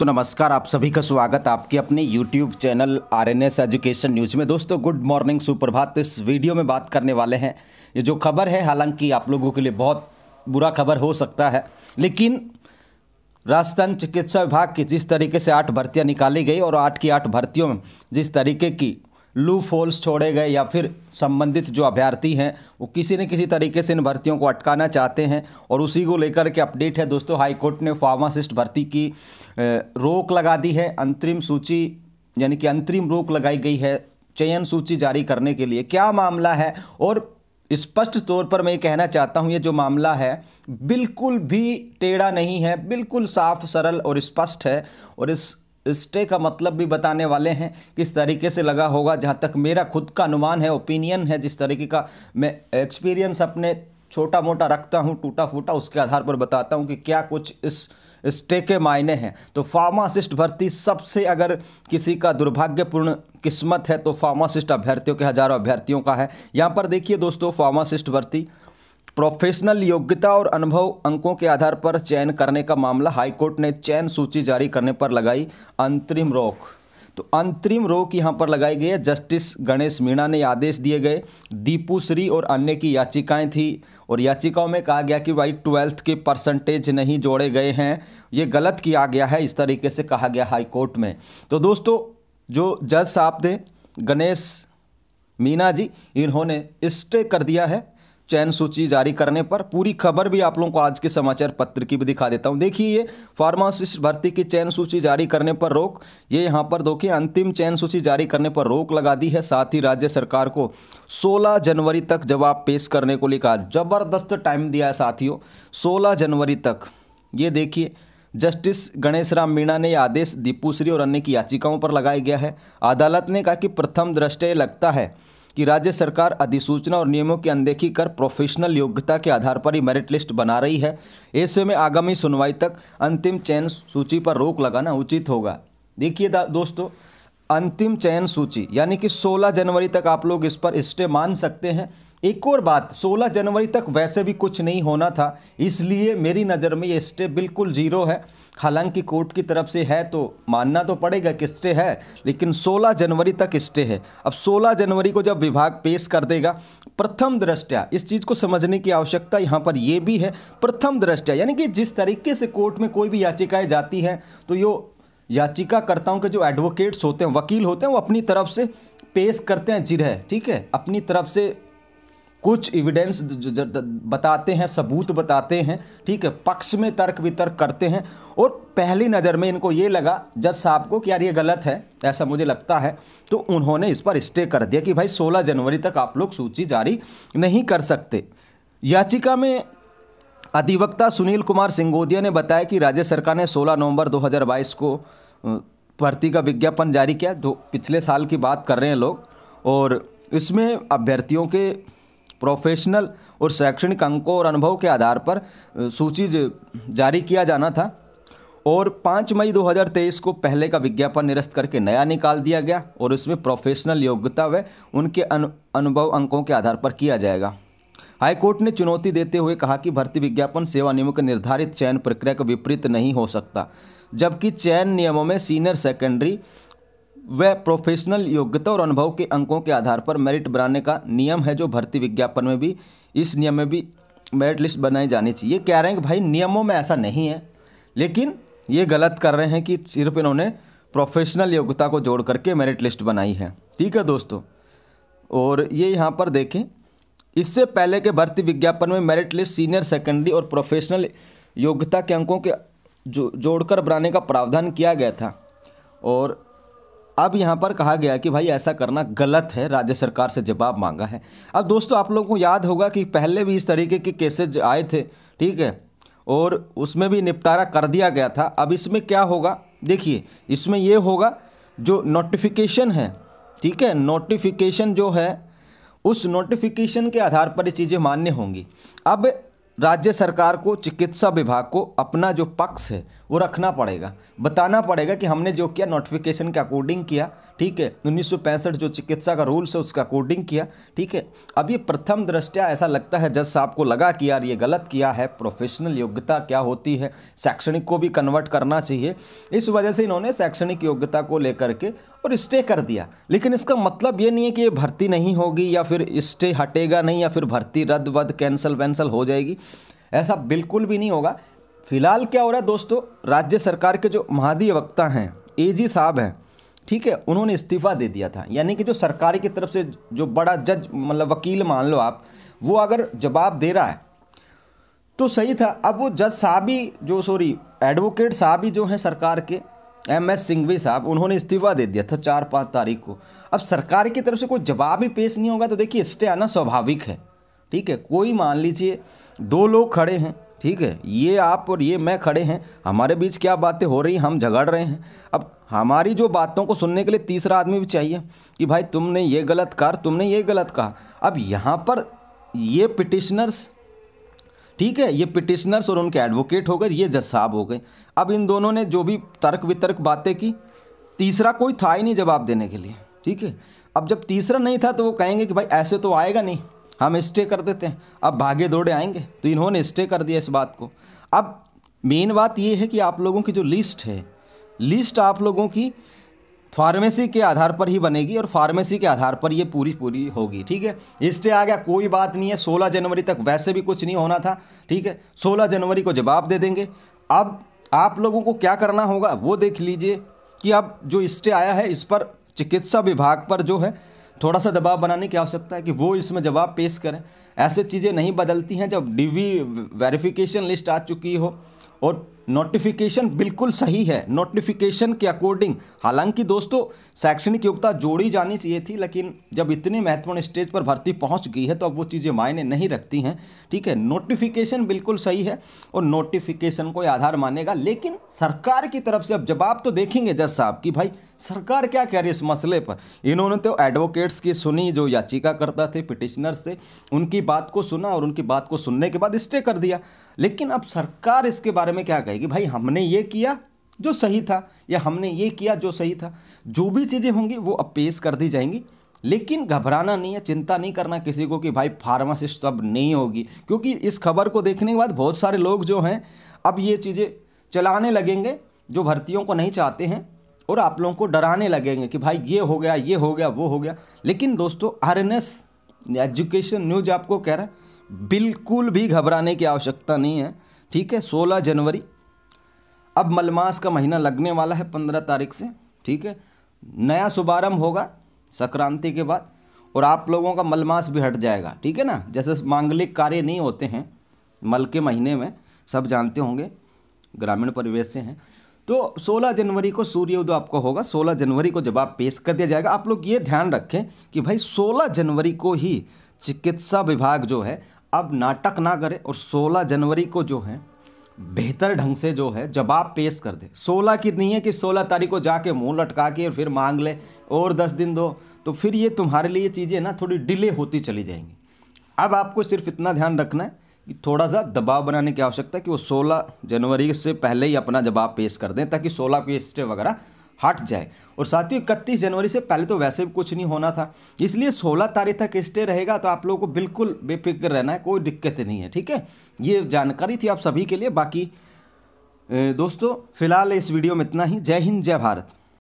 तो नमस्कार, आप सभी का स्वागत आपके अपने YouTube channel RNS education news में। दोस्तों गुड मॉर्निंग, सुप्रभात। तो इस वीडियो में बात करने वाले हैं, ये जो खबर है हालांकि आप लोगों के लिए बहुत बुरा खबर हो सकता है, लेकिन राजस्थान चिकित्सा विभाग की जिस तरीके से 8 भर्तियाँ निकाली गई और 8 की 8 भर्तियों में जिस तरीके की लूप होल्स छोड़े गए या फिर संबंधित जो अभ्यर्थी हैं वो किसी न किसी तरीके से इन भर्तियों को अटकाना चाहते हैं, और उसी को लेकर के अपडेट है दोस्तों। हाईकोर्ट ने फार्मासिस्ट भर्ती की रोक लगा दी है। अंतरिम सूची यानी कि अंतरिम रोक लगाई गई है चयन सूची जारी करने के लिए। क्या मामला है, और स्पष्ट तौर पर मैं ये कहना चाहता हूँ, ये जो मामला है बिल्कुल भी टेढ़ा नहीं है, बिल्कुल साफ सरल और स्पष्ट है। और इस स्टे का मतलब भी बताने वाले हैं किस तरीके से लगा होगा। जहाँ तक मेरा खुद का अनुमान है, ओपिनियन है, जिस तरीके का मैं एक्सपीरियंस अपने छोटा मोटा रखता हूँ, टूटा फूटा, उसके आधार पर बताता हूँ कि क्या कुछ इस स्टे के मायने हैं। तो फार्मासिस्ट भर्ती सबसे, अगर किसी का दुर्भाग्यपूर्ण किस्मत है तो फार्मासिस्ट अभ्यर्थियों के, हजारों अभ्यर्थियों का है। यहाँ पर देखिए दोस्तों, फार्मासिस्ट भर्ती प्रोफेशनल योग्यता और अनुभव अंकों के आधार पर चयन करने का मामला हाईकोर्ट ने चयन सूची जारी करने पर लगाई अंतरिम रोक। तो अंतरिम रोक यहाँ पर लगाई गई है। जस्टिस गणेश मीणा ने आदेश दिए गए। दीपू श्री और अन्य की याचिकाएं थी, और याचिकाओं में कहा गया कि भाई 12th के परसेंटेज नहीं जोड़े गए हैं, ये गलत किया गया है, इस तरीके से कहा गया हाईकोर्ट में। तो दोस्तों जो जज साहब थे गणेश मीणा जी, इन्होंने स्टे कर दिया है चयन सूची जारी करने पर। पूरी खबर भी आप लोगों को आज के समाचार पत्र की भी दिखा देता हूं। देखिए, ये फार्मासिस्ट भर्ती की चयन सूची जारी करने पर रोक, ये यहां पर देखिए अंतिम चयन सूची जारी करने पर रोक लगा दी है। साथ ही राज्य सरकार को 16 जनवरी तक जवाब पेश करने को लिखा। जबरदस्त टाइम दिया है साथियों, 16 जनवरी तक। ये देखिए, जस्टिस गणेश राम मीणा ने यह आदेश दीपू श्री और अन्य की याचिकाओं पर लगाया गया है। अदालत ने कहा कि प्रथम दृष्टया लगता है कि राज्य सरकार अधिसूचना और नियमों की अनदेखी कर प्रोफेशनल योग्यता के आधार पर ही मेरिट लिस्ट बना रही है। ऐसे में आगामी सुनवाई तक अंतिम चयन सूची पर रोक लगाना उचित होगा। देखिए दोस्तों, अंतिम चयन सूची यानी कि 16 जनवरी तक आप लोग इस पर स्टे मान सकते हैं। एक और बात, 16 जनवरी तक वैसे भी कुछ नहीं होना था, इसलिए मेरी नज़र में ये स्टे बिल्कुल जीरो है। हालांकि कोर्ट की तरफ से है तो मानना तो पड़ेगा कि स्टे है, लेकिन 16 जनवरी तक स्टे है। अब 16 जनवरी को जब विभाग पेश कर देगा, प्रथम दृष्टया इस चीज़ को समझने की आवश्यकता यहाँ पर यह भी है। प्रथम दृष्टया यानी कि जिस तरीके से कोर्ट में कोई भी याचिकाएँ जाती हैं, तो यो याचिकाकर्ताओं के जो एडवोकेट्स होते हैं, वकील होते हैं, वो अपनी तरफ से पेश करते हैं जिरह, ठीक है, अपनी तरफ से कुछ एविडेंस बताते हैं, सबूत बताते हैं, ठीक है, पक्ष में तर्क वितर्क करते हैं। और पहली नज़र में इनको ये लगा जज साहब को कि यार ये गलत है, ऐसा मुझे लगता है, तो उन्होंने इस पर स्टे कर दिया कि भाई 16 जनवरी तक आप लोग सूची जारी नहीं कर सकते। याचिका में अधिवक्ता सुनील कुमार सिंगोदिया ने बताया कि राज्य सरकार ने 16 नवंबर 2022 को भर्ती का विज्ञापन जारी किया। जो पिछले साल की बात कर रहे हैं लोग, और इसमें अभ्यर्थियों के प्रोफेशनल और शैक्षणिक अंकों और अनुभव के आधार पर सूची जारी किया जाना था। और 5 मई 2023 को पहले का विज्ञापन निरस्त करके नया निकाल दिया गया, और इसमें प्रोफेशनल योग्यता व उनके अनुभव अंकों के आधार पर किया जाएगा। हाईकोर्ट ने चुनौती देते हुए कहा कि भर्ती विज्ञापन सेवा नियमों के निर्धारित चयन प्रक्रिया के विपरीत नहीं हो सकता, जबकि चयन नियमों में सीनियर सेकेंडरी व प्रोफेशनल योग्यता और अनुभव के अंकों के आधार पर मेरिट बनाने का नियम है। जो भर्ती विज्ञापन में भी, इस नियम में भी मेरिट लिस्ट बनाई जानी चाहिए। ये कह रहे हैं कि भाई नियमों में ऐसा नहीं है, लेकिन ये गलत कर रहे हैं कि सिर्फ इन्होंने प्रोफेशनल योग्यता को जोड़ करके मेरिट लिस्ट बनाई है, ठीक है दोस्तों। और ये यहाँ पर देखें, इससे पहले के भर्ती विज्ञापन में मेरिट लिस्ट सीनियर सेकेंडरी और प्रोफेशनल योग्यता के अंकों के जोड़कर बनाने का प्रावधान किया गया था, और अब यहाँ पर कहा गया कि भाई ऐसा करना गलत है, राज्य सरकार से जवाब मांगा है। अब दोस्तों आप लोगों को याद होगा कि पहले भी इस तरीके के केसेज आए थे, ठीक है, और उसमें भी निपटारा कर दिया गया था। अब इसमें क्या होगा, देखिए इसमें ये होगा जो नोटिफिकेशन है, ठीक है, नोटिफिकेशन जो है उस नोटिफिकेशन के आधार पर ये चीज़ें मान्य होंगी। अब राज्य सरकार को, चिकित्सा विभाग को अपना जो पक्ष है वो रखना पड़ेगा, बताना पड़ेगा कि हमने जो किया नोटिफिकेशन के अकॉर्डिंग किया, ठीक है, 1965 जो चिकित्सा का रूल्स है उसका अकॉर्डिंग किया, ठीक है। अब ये प्रथम दृष्टया ऐसा लगता है जज साहब को लगा कि यार ये गलत किया है, प्रोफेशनल योग्यता क्या होती है, शैक्षणिक को भी कन्वर्ट करना चाहिए, इस वजह से इन्होंने शैक्षणिक योग्यता को लेकर के और स्टे कर दिया। लेकिन इसका मतलब ये नहीं है कि ये भर्ती नहीं होगी या फिर स्टे हटेगा नहीं या फिर भर्ती रद्द वद्द कैंसिल वैंसल हो जाएगी, ऐसा बिल्कुल भी नहीं होगा। फिलहाल क्या हो रहा है दोस्तों, राज्य सरकार के जो महाधिवक्ता हैं, एजी साहब हैं, ठीक है, उन्होंने इस्तीफा दे दिया था। यानी कि जो सरकारी की तरफ से जो बड़ा जज मतलब वकील मान लो आप, वो अगर जवाब दे रहा है तो सही था। अब वो जज साहब ही एडवोकेट साहब ही जो हैं सरकार के, MS सिंघवी साहब, उन्होंने इस्तीफा दे दिया था 4-5 तारीख को। अब सरकार की तरफ से कोई जवाब ही पेश नहीं होगा तो देखिए स्टे आना स्वाभाविक है, ठीक है। कोई मान लीजिए 2 लोग खड़े हैं, ठीक है, ये आप और ये मैं खड़े हैं, हमारे बीच क्या बातें हो रही, हम झगड़ रहे हैं। अब हमारी जो बातों को सुनने के लिए तीसरा आदमी भी चाहिए कि भाई तुमने ये गलत कहा, तुमने ये गलत कहा। अब यहाँ पर ये पिटिशनर्स, ठीक है, ये पिटिशनर्स और उनके एडवोकेट हो गए, ये जज साहब हो गए। अब इन दोनों ने जो भी तर्क वितर्क बातें की, तीसरा कोई था ही नहीं जवाब देने के लिए, ठीक है। अब जब तीसरा नहीं था तो वो कहेंगे कि भाई ऐसे तो आएगा नहीं, हम स्टे कर देते हैं, अब भागे दौड़े आएंगे। तो इन्होंने स्टे कर दिया इस बात को। अब मेन बात ये है कि आप लोगों की जो लिस्ट है, लिस्ट आप लोगों की फार्मेसी के आधार पर ही बनेगी और फार्मेसी के आधार पर ये पूरी होगी, ठीक है। स्टे आ गया कोई बात नहीं है, 16 जनवरी तक वैसे भी कुछ नहीं होना था, ठीक है, 16 जनवरी को जवाब दे देंगे। अब आप लोगों को क्या करना होगा वो देख लीजिए कि अब जो स्टे आया है इस पर चिकित्सा विभाग पर जो है थोड़ा सा दबाव बनाने की आवश्यकता है कि वो इसमें जवाब पेश करें। ऐसे चीज़ें नहीं बदलती हैं जब DV वेरिफिकेशन लिस्ट आ चुकी हो और नोटिफिकेशन बिल्कुल सही है, नोटिफिकेशन के अकॉर्डिंग। हालांकि दोस्तों शैक्षणिक योग्यता जोड़ी जानी चाहिए थी, लेकिन जब इतने महत्वपूर्ण स्टेज पर भर्ती पहुंच गई है तो अब वो चीज़ें मायने नहीं रखती हैं, ठीक है। नोटिफिकेशन बिल्कुल सही है और नोटिफिकेशन को आधार मानेगा। लेकिन सरकार की तरफ से अब जवाब तो देखेंगे जज साहब कि भाई सरकार क्या कह रही है इस मसले पर। इन्होंने तो एडवोकेट्स की सुनी, जो याचिकाकर्ता थे, पिटिशनर्स थे, उनकी बात को सुना और उनकी बात को सुनने के बाद स्टे कर दिया। लेकिन अब सरकार इसके बारे में क्या कहेगी, भाई हमने ये किया जो सही था या हमने ये किया जो सही था। जो भी चीज़ें होंगी वो अब पेश कर दी जाएंगी। लेकिन घबराना नहीं है, चिंता नहीं करना किसी को कि भाई फार्मासिस्ट अब नहीं होगी, क्योंकि इस खबर को देखने के बाद बहुत सारे लोग जो हैं अब ये चीज़ें चलाने लगेंगे जो भर्तियों को नहीं चाहते हैं और आप लोगों को डराने लगेंगे कि भाई ये हो गया, ये हो गया, वो हो गया। लेकिन दोस्तों RNS एजुकेशन न्यूज आपको कह रहा है बिल्कुल भी घबराने की आवश्यकता नहीं है, ठीक है। 16 जनवरी अब मलमास का महीना लगने वाला है 15 तारीख से, ठीक है। नया शुभारंभ होगा संक्रांति के बाद और आप लोगों का मलमास भी हट जाएगा, ठीक है ना। जैसे मांगलिक कार्य नहीं होते हैं मल के महीने में, सब जानते होंगे, ग्रामीण परिवेश से हैं। तो 16 जनवरी को सूर्योदय आपको होगा, 16 जनवरी को जवाब पेश कर दिया जाएगा। आप लोग ये ध्यान रखें कि भाई 16 जनवरी को ही चिकित्सा विभाग जो है अब नाटक ना करे और 16 जनवरी को जो है बेहतर ढंग से जो है जवाब पेश कर दे। 16 की नहीं है कि 16 तारीख को जाके मुंह लटका के फिर मांग ले और 10 दिन दो, तो फिर ये तुम्हारे लिए चीज़ें ना थोड़ी डिले होती चली जाएंगी। अब आपको सिर्फ इतना ध्यान रखना है कि थोड़ा सा दबाव बनाने की आवश्यकता है कि वो 16 जनवरी से पहले ही अपना जवाब पेश कर दें ताकि 16 को स्टे वगैरह हट जाए। और साथ ही 31 जनवरी से पहले तो वैसे भी कुछ नहीं होना था, इसलिए 16 तारीख तक स्टे रहेगा। तो आप लोगों को बिल्कुल बेफिक्र रहना है, कोई दिक्कत नहीं है, ठीक है। ये जानकारी थी आप सभी के लिए। बाकी दोस्तों फिलहाल इस वीडियो में इतना ही। जय हिंद, जय भारत।